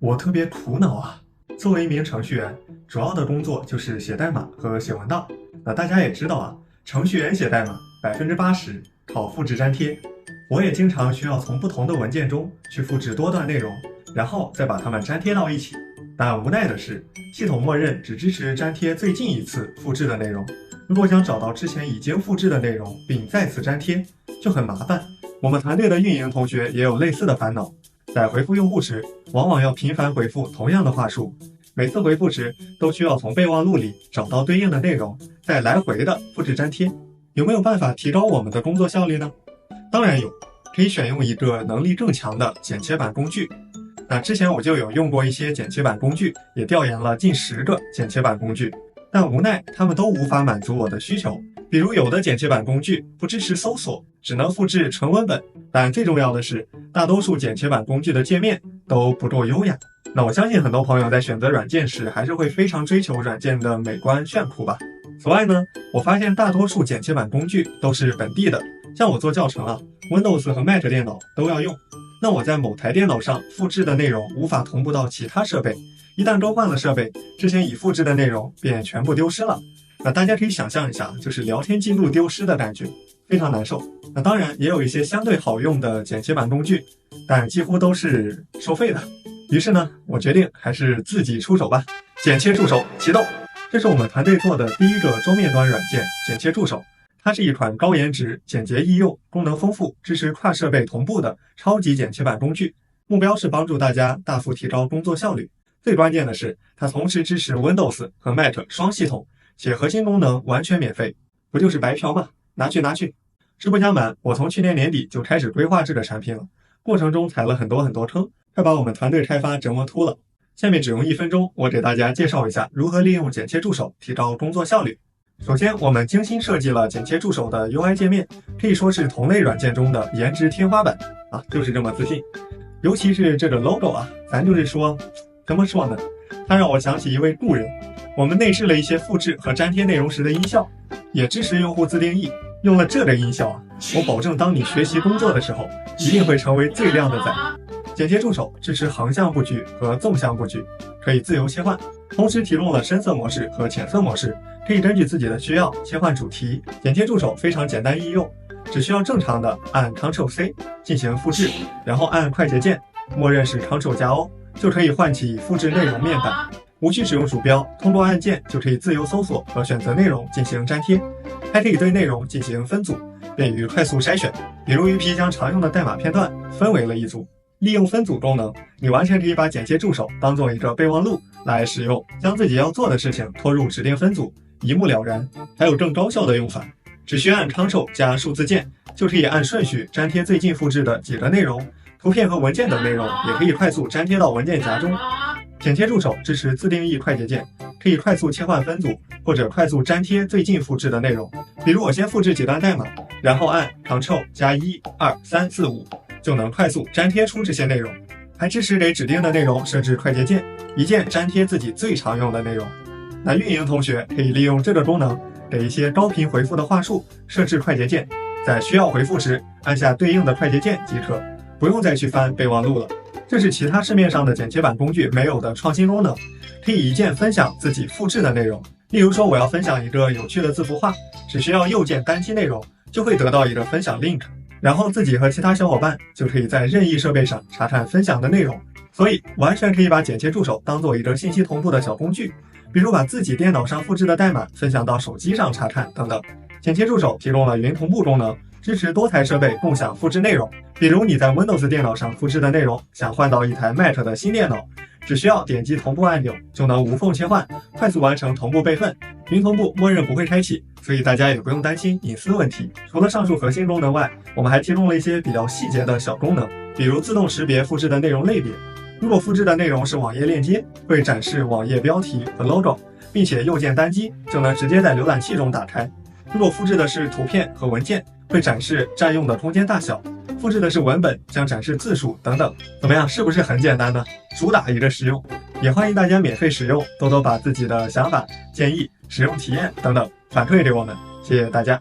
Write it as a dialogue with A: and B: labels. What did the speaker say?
A: 我特别苦恼啊！作为一名程序员，主要的工作就是写代码和写文档。那大家也知道啊，程序员写代码80%靠复制粘贴。我也经常需要从不同的文件中去复制多段内容，然后再把它们粘贴到一起。但无奈的是，系统默认只支持粘贴最近一次复制的内容。如果想找到之前已经复制的内容并再次粘贴，就很麻烦。我们团队的运营同学也有类似的烦恼。在回复用户时，往往要频繁回复同样的话术，每次回复时都需要从备忘录里找到对应的内容，再来回的复制粘贴。有没有办法提高我们的工作效率呢？当然有，可以选用一个能力更强的剪切板工具。那之前我就有用过一些剪切板工具，也调研了近10个剪切板工具，但无奈它们都无法满足我的需求。比如有的剪切板工具不支持搜索，只能复制纯文本，但最重要的是，大多数剪切板工具的界面都不够优雅。那我相信很多朋友在选择软件时，还是会非常追求软件的美观炫酷吧。此外呢，我发现大多数剪切板工具都是本地的，像我做教程啊 ，Windows 和 Mac 电脑都要用。那我在某台电脑上复制的内容无法同步到其他设备，一旦更换了设备，之前已复制的内容便全部丢失了。那大家可以想象一下，就是聊天记录丢失的感觉，非常难受。那当然也有一些相对好用的剪切板工具，但几乎都是收费的。于是呢，我决定还是自己出手吧。剪切助手启动，这是我们团队做的第一个桌面端软件剪切助手。它是一款高颜值、简洁易用、功能丰富、支持跨设备同步的超级剪切板工具，目标是帮助大家大幅提高工作效率。最关键的是，它同时支持 Windows 和 Mac 双系统，且核心功能完全免费，不就是白嫖吗？拿去拿去！实不相瞒，我从去年年底就开始规划这个产品了，过程中踩了很多坑，快把我们团队开发折磨秃了。下面只用1分钟，我给大家介绍一下如何利用剪切助手提高工作效率。首先，我们精心设计了剪切助手的 UI 界面，可以说是同类软件中的颜值天花板啊，就是这么自信。尤其是这个 logo 啊，咱就是说，怎么说呢？它让我想起一位故人。我们内置了一些复制和粘贴内容时的音效，也支持用户自定义。用了这个音效啊，我保证当你学习工作的时候，一定会成为最靓的仔。剪切助手支持横向布局和纵向布局，可以自由切换，同时提供了深色模式和浅色模式，可以根据自己的需要切换主题。剪切助手非常简单易用，只需要正常的按 Ctrl+C 进行复制，然后按快捷键，默认是 Ctrl+O， 就可以唤起复制内容面板。无需使用鼠标，通过按键就可以自由搜索和选择内容进行粘贴，还可以对内容进行分组，便于快速筛选。比如鱼皮将常用的代码片段分为了一组，利用分组功能，你完全可以把剪切助手当做一个备忘录来使用，将自己要做的事情拖入指定分组，一目了然。还有更高效的用法，只需按 Ctrl 加数字键，就可以按顺序粘贴最近复制的几个内容，图片和文件等内容也可以快速粘贴到文件夹中。剪切助手支持自定义快捷键，可以快速切换分组或者快速粘贴最近复制的内容。比如我先复制几段代码，然后按 Ctrl 加1、2、3、4、5，就能快速粘贴出这些内容。还支持给指定的内容设置快捷键，一键粘贴自己最常用的内容。那运营同学可以利用这个功能，给一些高频回复的话术设置快捷键，在需要回复时按下对应的快捷键即可，不用再去翻备忘录了。这是其他市面上的剪切板工具没有的创新功能，可以一键分享自己复制的内容。例如说我要分享一个有趣的字符画，只需要右键单击内容，就会得到一个分享 link， 然后自己和其他小伙伴就可以在任意设备上查看分享的内容。所以完全可以把剪切助手当做一个信息同步的小工具，比如把自己电脑上复制的代码分享到手机上查看等等。剪切助手提供了云同步功能，支持多台设备共享复制内容。比如你在 Windows 电脑上复制的内容，想换到一台 Mac 的新电脑，只需要点击同步按钮就能无缝切换，快速完成同步备份。云同步默认不会开启，所以大家也不用担心隐私问题。除了上述核心功能外，我们还提供了一些比较细节的小功能，比如自动识别复制的内容类别。如果复制的内容是网页链接，会展示网页标题和 logo， 并且右键单击就能直接在浏览器中打开。如果复制的是图片和文件，会展示占用的空间大小；复制的是文本，将展示字数等等。怎么样，是不是很简单呢？主打一个实用，也欢迎大家免费使用，多多把自己的想法、建议、使用体验等等反馈给我们，谢谢大家。